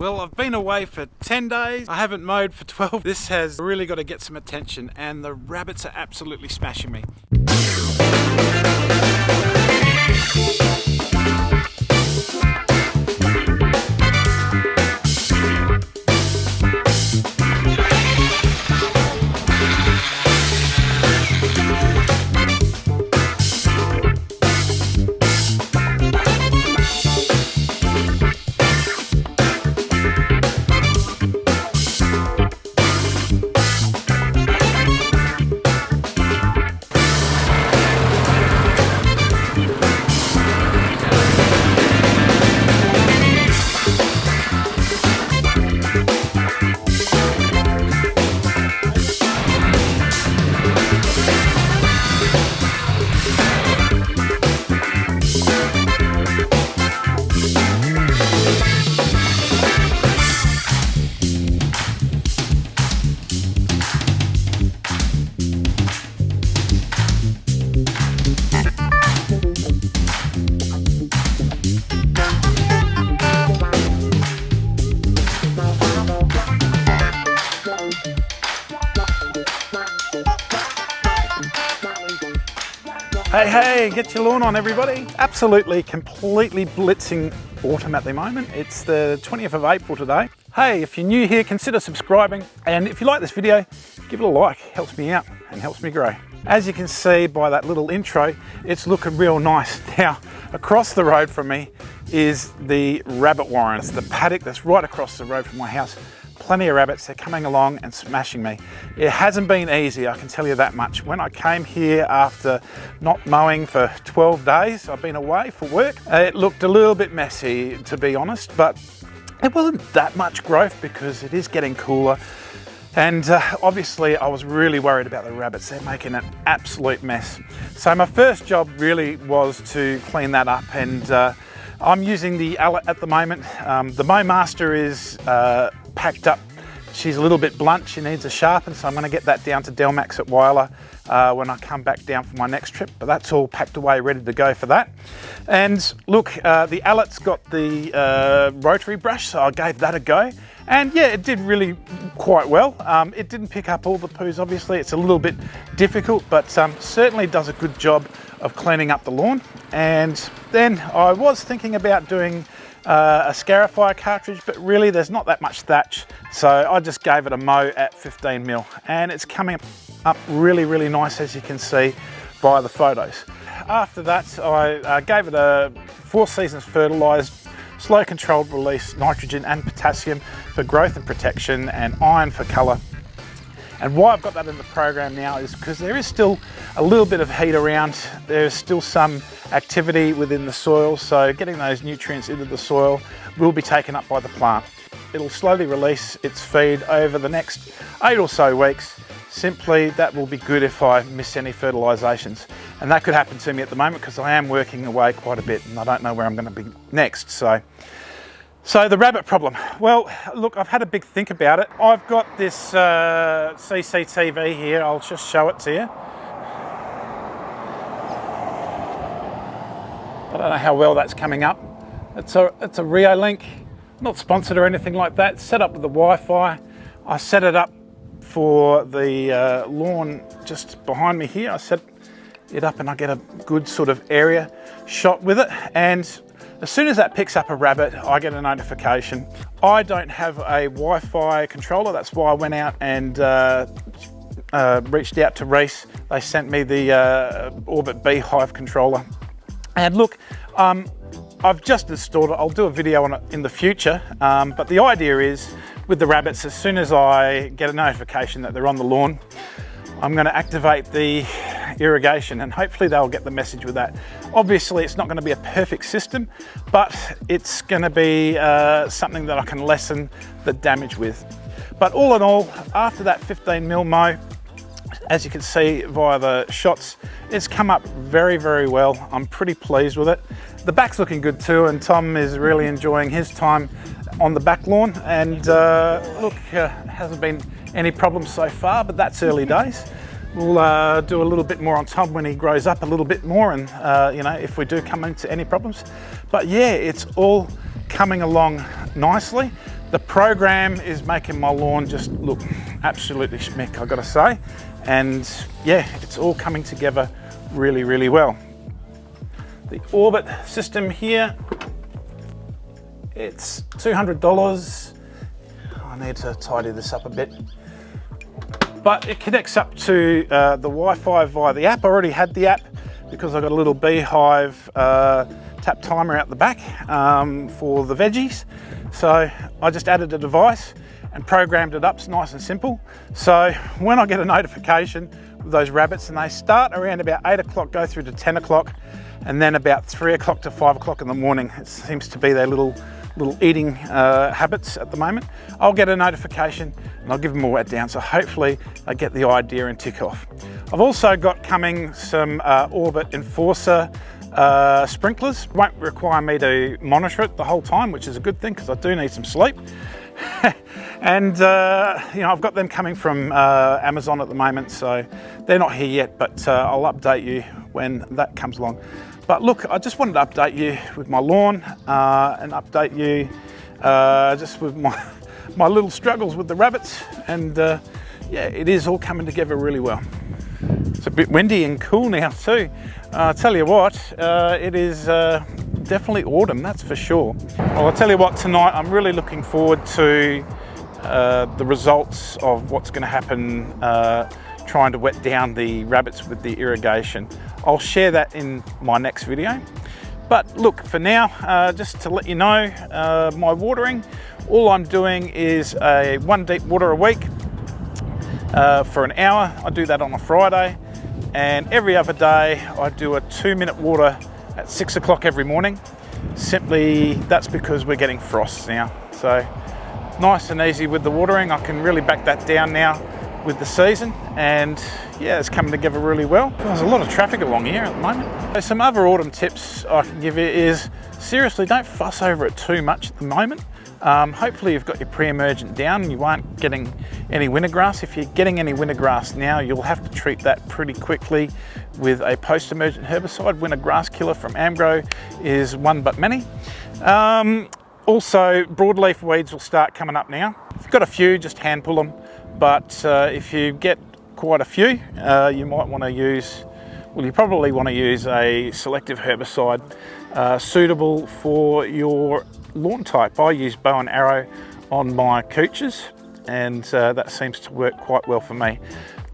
Well, I've been away for 10 days. I haven't mowed for 12. This has really got to get some attention, and the rabbits are absolutely smashing me. Hey, get your lawn on, everybody. Absolutely, completely blitzing autumn at the moment. It's the 20th of April today. Hey, if you're new here, consider subscribing. And if you like this video, give it a like. Helps me out and helps me grow. As you can see by that little intro, it's looking real nice. Now, across the road from me is the rabbit warren. It's the paddock that's right across the road from my house. Plenty of rabbits, they're coming along and smashing me. It hasn't been easy, I can tell you that much. When I came here after not mowing for 12 days, I've been away for work. It looked a little bit messy, to be honest, but it wasn't that much growth because it is getting cooler. And obviously I was really worried about the rabbits. They're making an absolute mess. So my first job really was to clean that up, and I'm using the Allet at the moment. The Mow Master is packed up. She's a little bit blunt, she needs a sharpen, so I'm going to get that down to Delmax at Wyler when I come back down for my next trip, but that's all packed away, ready to go for that. And look, the Allet's got the rotary brush, so I gave that a go, and yeah, it did really quite well. It didn't pick up all the poos, obviously. It's a little bit difficult, but certainly does a good job of cleaning up the lawn. And then I was thinking about doing a scarifier cartridge, but really there's not that much thatch, so I just gave it a mow at 15mm, and it's coming up really nice, as you can see by the photos. After that, I gave it a 4 seasons fertilised, slow controlled release nitrogen and potassium for growth and protection, and iron for colour. And why I've got that in the program now is because there is still a little bit of heat around. There's still some activity within the soil, so getting those nutrients into the soil will be taken up by the plant. It'll slowly release its feed over the next 8 or so weeks. Simply, that will be good if I miss any fertilisations. And that could happen to me at the moment because I am working away quite a bit and I don't know where I'm going to be next. So the rabbit problem. Well, look, I've had a big think about it. I've got this CCTV here. I'll just show it to you. I don't know how well that's coming up. It's a Reolink, not sponsored or anything like that. It's set up with the Wi-Fi. I set it up for the lawn just behind me here. I set it up and I get a good sort of area shot with it. And as soon as that picks up a rabbit, I get a notification. I don't have a Wi-Fi controller. That's why I went out and reached out to Reese. They sent me the Orbit B-Hyve controller. And look, I've just installed it. I'll do a video on it in the future. But the idea is, with the rabbits, as soon as I get a notification that they're on the lawn, I'm going to activate the irrigation, and hopefully they'll get the message with that. Obviously it's not going to be a perfect system, but it's going to be something that I can lessen the damage with. But all in all, after that 15mm mow, as you can see via the shots, it's come up very well. I'm pretty pleased with it. The back's looking good too, and Tom is really enjoying his time on the back lawn. And look, hasn't been any problems so far, but that's early days. We'll do a little bit more on Tom when he grows up a little bit more, and you know, if we do come into any problems. But yeah, it's all coming along nicely. The program is making my lawn just look absolutely schmick, I've got to say. And yeah, it's all coming together really, really well. The Orbit system here, it's $200. I need to tidy this up a bit. But it connects up to the Wi-Fi via the app. I already had the app because I got a little B-Hyve tap timer out the back for the veggies. So I just added a device and programmed it up. It's nice and simple. So when I get a notification with those rabbits, and they start around about 8 o'clock, go through to 10 o'clock, and then about 3 o'clock to 5 o'clock in the morning, it seems to be their little eating habits at the moment, I'll get a notification and I'll give them a wet down, so hopefully they get the idea and tick off. I've also got coming some Orbit Enforcer sprinklers. Won't require me to monitor it the whole time, which is a good thing because I do need some sleep. And you know, I've got them coming from Amazon at the moment, so they're not here yet, but I'll update you when that comes along. But look, I just wanted to update you with my lawn and update you just with my little struggles with the rabbits, and yeah, it is all coming together really well. It's a bit windy and cool now too. I'll tell you what, it is definitely autumn, that's for sure. Well, I'll tell you what, tonight I'm really looking forward to the results of what's going to happen trying to wet down the rabbits with the irrigation. I'll share that in my next video. But look, for now, just to let you know, my watering, all I'm doing is a 1 deep water a week for an hour. I do that on a Friday, and every other day I do a 2-minute water at 6 o'clock every morning. Simply, that's because we're getting frosts now. So nice and easy with the watering. I can really back that down now with the season, and yeah, it's coming together really well. There's a lot of traffic along here at the moment. So some other autumn tips I can give you is, seriously, don't fuss over it too much at the moment. Hopefully you've got your pre-emergent down and you aren't getting any winter grass. If you're getting any winter grass now, you'll have to treat that pretty quickly with a post-emergent herbicide. Winter grass killer from Amgro is one but many. Also, broadleaf weeds will start coming up now. If you've got a few, just hand pull them. But if you get quite a few, you might want to use, well, you probably want to use a selective herbicide suitable for your lawn type. I use bow and arrow on my cooches, and that seems to work quite well for me.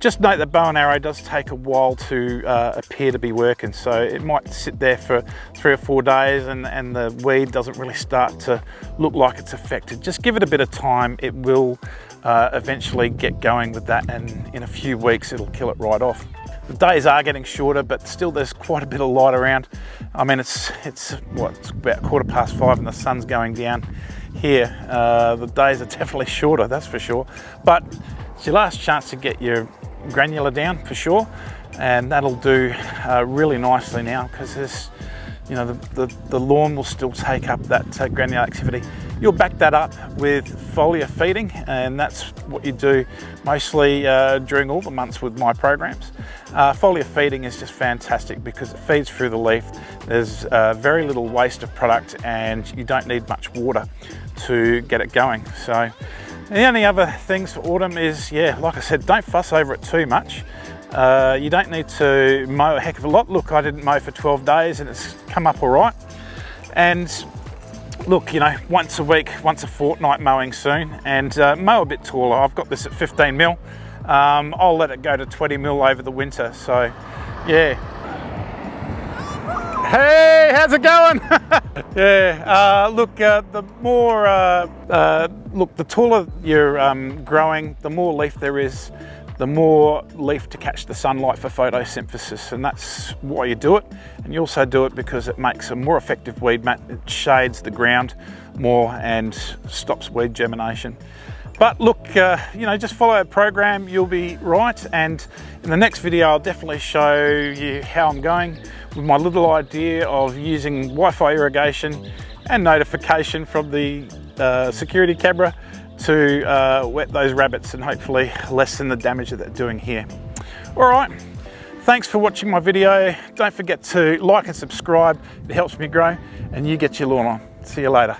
Just note that bow and arrow does take a while to appear to be working, so it might sit there for 3 or 4 days and the weed doesn't really start to look like it's affected. Just give it a bit of time, it will eventually get going with that, and in a few weeks it'll kill it right off. The days are getting shorter, but still there's quite a bit of light around. I mean, it's about 5:15 and the sun's going down here. The days are definitely shorter, that's for sure. But it's your last chance to get your granular down for sure, and that'll do really nicely now, because there's, you know, the lawn will still take up that granular activity. You'll back that up with foliar feeding, and that's what you do mostly during all the months with my programs. Foliar feeding is just fantastic because it feeds through the leaf. There's very little waste of product, and you don't need much water to get it going. So the only other things for autumn is, yeah, like I said, don't fuss over it too much. You don't need to mow a heck of a lot. Look, I didn't mow for 12 days and it's come up all right. And look, you know, once a week, once a fortnight mowing soon, and mow a bit taller. I've got this at 15 mil. I'll let it go to 20 mil over the winter. So yeah. Hey, how's it going? Yeah, look, the more, look, the taller you're growing, the more leaf there is, the more leaf to catch the sunlight for photosynthesis, and that's why you do it. And you also do it because it makes a more effective weed mat. It shades the ground more and stops weed germination. But look, you know, just follow a program, you'll be right. And in the next video, I'll definitely show you how I'm going with my little idea of using Wi-Fi irrigation and notification from the security camera to wet those rabbits and hopefully lessen the damage that they're doing here. All right, thanks for watching my video. Don't forget to like and subscribe. It helps me grow, and you get your lawn on. See you later.